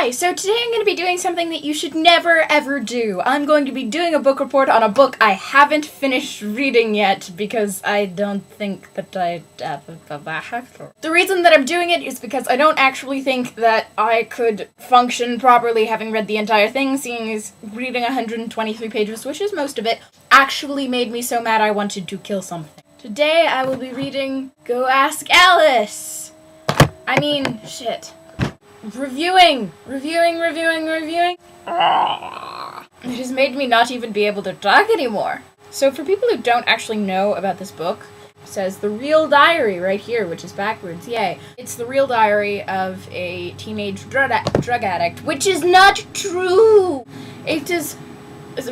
Okay, so today I'm going to be doing something that you should never ever do. I'm going to be doing a book report on a book I haven't finished reading yet because I don't think that I have to. The reason that I'm doing it is because I don't actually think that I could function properly having read the entire thing, seeing as reading 123 pages, which is most of it, actually made me so mad I wanted to kill something. Today I will be reading Go Ask Alice. Shit. Reviewing. It has made me not even be able to talk anymore. So for people who don't actually know about this book, it says The Real Diary right here, which is backwards, yay. It's the real diary of a teenage drug addict, which is not true! It is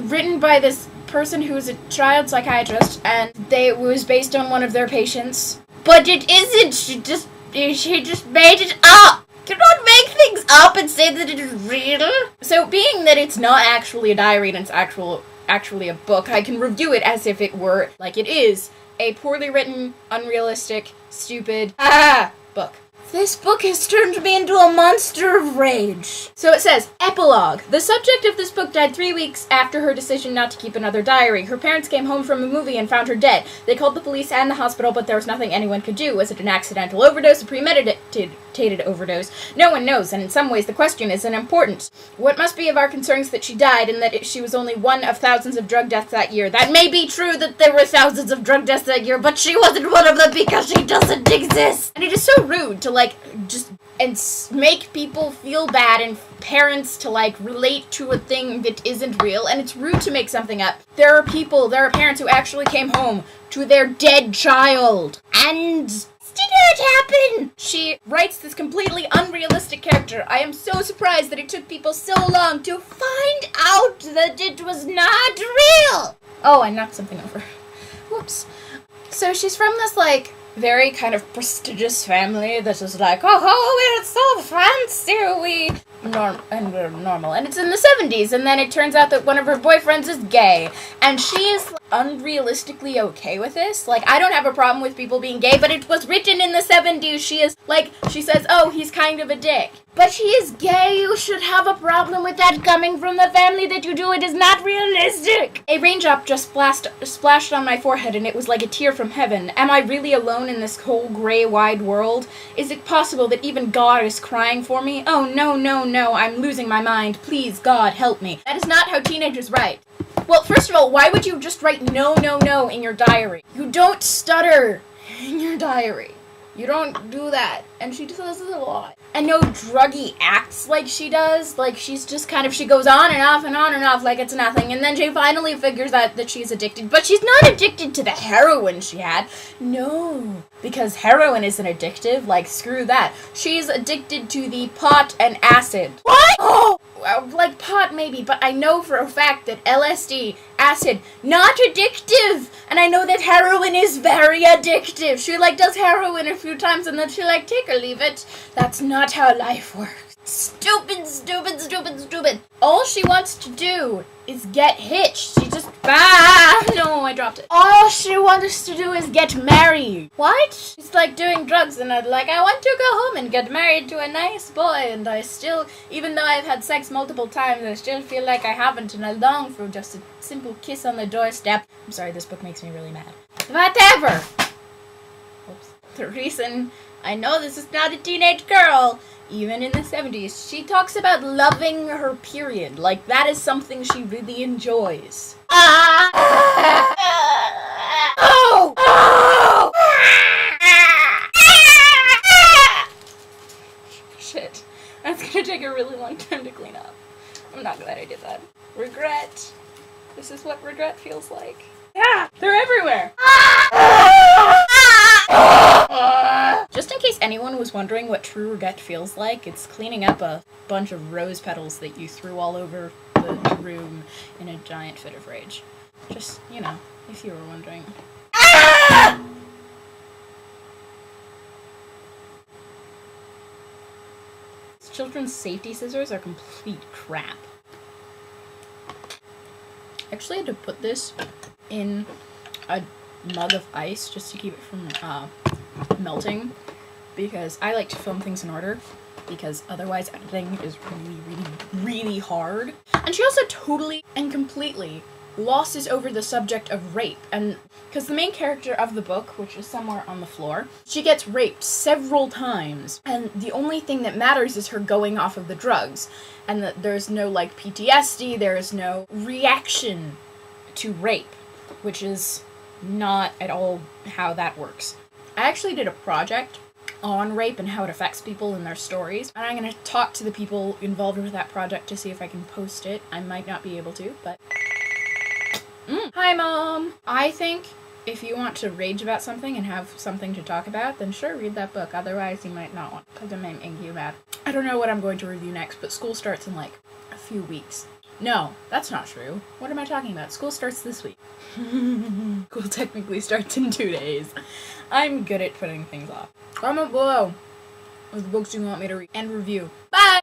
written by this person who is a child psychiatrist, and it was based on one of their patients. But it isn't! She just made it up! Do not make things up and say that it is real. So being that it's not actually a diary and it's actually a book, I can review it as if it were, like it is, a poorly written, unrealistic, stupid, book. This book has turned me into a monster of rage. So it says, Epilogue. The subject of this book died 3 weeks after her decision not to keep another diary. Her parents came home from a movie and found her dead. They called the police and the hospital, but there was nothing anyone could do. Was it an accidental overdose, a premeditated overdose? No one knows, and in some ways the question isn't important. What must be of our concerns that she died and that she was only one of thousands of drug deaths that year. That may be true that there were thousands of drug deaths that year, but she wasn't one of them because she doesn't exist. And it is so rude to make people feel bad and parents to relate to a thing that isn't real, and it's rude to make something up. There are parents who actually came home to their dead child, and did not happen! She writes this completely unrealistic character. I am so surprised that it took people so long to find out that it was not real! Oh, I knocked something over. Whoops. So she's from this, very kind of prestigious family that is we're so fancy, we're normal. And it's in the 70s, and then it turns out that one of her boyfriends is gay. And she is unrealistically okay with this. I don't have a problem with people being gay, but it was written in the 70s. She is, she says, oh, he's kind of a dick. But he is gay, you should have a problem with that coming from the family that you do. It is not realistic. A raindrop just splashed on my forehead, and it was like a tear from heaven. Am I really alone in this whole gray, wide world? Is it possible that even God is crying for me? Oh, no, I'm losing my mind. Please, God, help me. That is not how teenagers write. Well, first of all, why would you just write no in your diary? You don't stutter in your diary. You don't do that. And she does it a lot. And no druggy acts like she does. She's just she goes on and off like it's nothing. And then she finally figures out that she's addicted. But she's not addicted to the heroin she had. No. Because heroin isn't addictive. Screw that. She's addicted to the pot and acid. What? Oh! Pot maybe, but I know for a fact that LSD, acid, not addictive! And I know that heroin is very addictive. She, does heroin a few times and then she, take or leave it. That's not how life works. Stupid. All she wants to do is get hitched. She just... no, I dropped it. All she wants to do is get married. What? She's doing drugs and I want to go home and get married to a nice boy, and I still, even though I've had sex multiple times, I still feel like I haven't, and I long for just a simple kiss on the doorstep. I'm sorry, this book makes me really mad. Whatever. Oops. The reason I know this is not a teenage girl, even in the 70s, she talks about loving her period. That is something she really enjoys. Shit. That's gonna take a really long time to clean up. I'm not glad I did that. Regret. This is what regret feels like. Yeah, they're everywhere. Just in case anyone was wondering what true regret feels like, it's cleaning up a bunch of rose petals that you threw all over the room in a giant fit of rage. Just, if you were wondering. Children's safety scissors are complete crap. Actually, I had to put this in a mug of ice just to keep it from melting, because I like to film things in order. because otherwise editing is really, really, really hard. And she also totally and completely glosses over the subject of rape, and because the main character of the book, which is somewhere on the floor, she gets raped several times, and the only thing that matters is her going off of the drugs, and that there's no, like, PTSD, there is no reaction to rape, which is not at all how that works. I actually did a project on rape and how it affects people in their stories, and I'm going to talk to the people involved with that project to see if I can post it. I might not be able to, but... Hi, Mom! I think if you want to rage about something and have something to talk about, then sure, read that book. Otherwise, you might not want, because it might make you mad. I don't know what I'm going to review next, but school starts in, like, a few weeks. No, that's not true. What am I talking about? School starts this week. School technically starts in 2 days. I'm good at putting things off. Comment below with the books you want me to read and review.